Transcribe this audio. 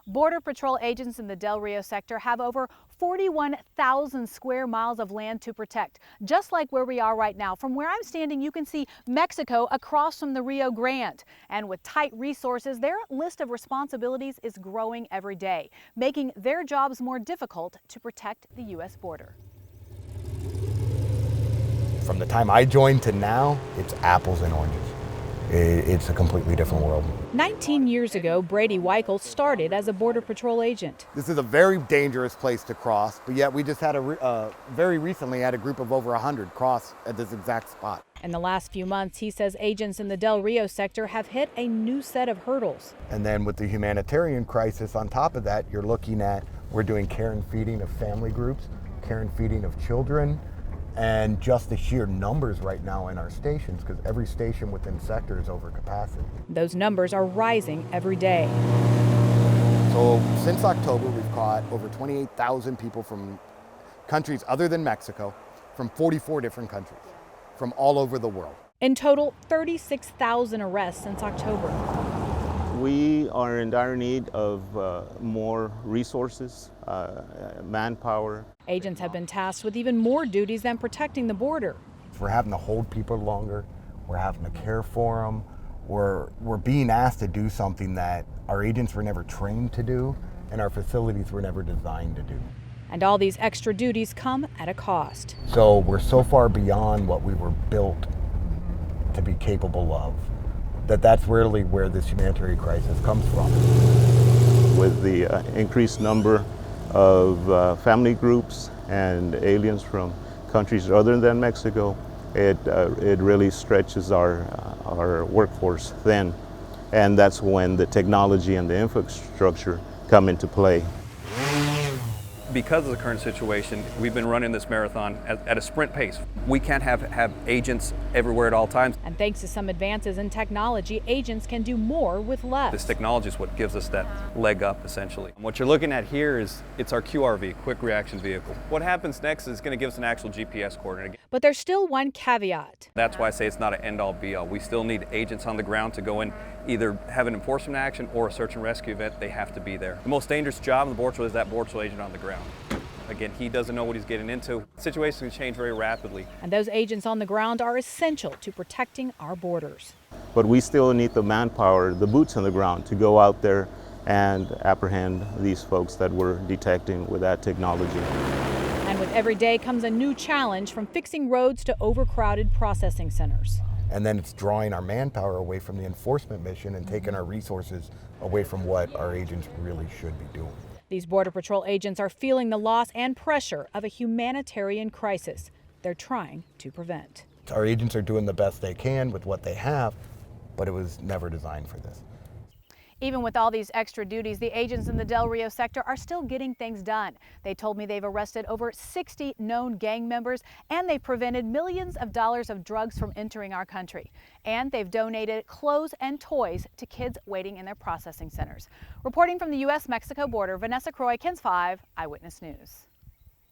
Border Patrol agents in the Del Rio sector have over 41,000 square miles of land to protect, just like where we are right now. From where I'm standing, you can see Mexico across from the Rio Grande. And with tight resources, their list of responsibilities is growing every day, making their jobs more difficult to protect the U.S. border. From the time I joined to now, it's apples and oranges. It's a completely different world. 19 years ago, Brady Weichel started as a Border Patrol agent. This is a very dangerous place to cross, but yet we just had very recently had a group of over 100 cross at this exact spot. In the last few months, he says agents in the Del Rio sector have hit a new set of hurdles. And then with the humanitarian crisis on top of that, you're looking at, we're doing care and feeding of family groups, care and feeding of children, and just the sheer numbers right now in our stations, because every station within sector is over capacity. Those numbers are rising every day. So since October, we've caught over 28,000 people from countries other than Mexico, from 44 different countries, from all over the world. In total, 36,000 arrests since October. We are in dire need of more resources, manpower. Agents have been tasked with even more duties than protecting the border. We're having to hold people longer, we're having to care for them, we're being asked to do something that our agents were never trained to do and our facilities were never designed to do. And all these extra duties come at a cost. So we're so far beyond what we were built to be capable of, that's really where this humanitarian crisis comes from. With the increased number of family groups and aliens from countries other than Mexico, it really stretches our workforce thin. And that's when the technology and the infrastructure come into play. Because of the current situation, we've been running this marathon at a sprint pace. We can't have agents everywhere at all times. And thanks to some advances in technology, agents can do more with less. This technology is what gives us that leg up, essentially. What you're looking at here it's our QRV, Quick Reaction Vehicle. What happens next is going to give us an actual GPS coordinate. But there's still one caveat. That's why I say it's not an end-all be-all. We still need agents on the ground to go in, either have an enforcement action or a search and rescue event. They have to be there. The most dangerous job in the Border Patrol is that Border Patrol agent on the ground. Again, he doesn't know what he's getting into. Situations can change very rapidly. And those agents on the ground are essential to protecting our borders. But we still need the manpower, the boots on the ground, to go out there and apprehend these folks that we're detecting with that technology. And with every day comes a new challenge, from fixing roads to overcrowded processing centers. And then it's drawing our manpower away from the enforcement mission and taking our resources away from what our agents really should be doing. These Border Patrol agents are feeling the loss and pressure of a humanitarian crisis they're trying to prevent. Our agents are doing the best they can with what they have, but it was never designed for this. Even with all these extra duties, the agents in the Del Rio sector are still getting things done. They told me they've arrested over 60 known gang members, and they've prevented millions of dollars of drugs from entering our country. And they've donated clothes and toys to kids waiting in their processing centers. Reporting from the U.S.-Mexico border, Vanessa Croy, KENS 5 Eyewitness News.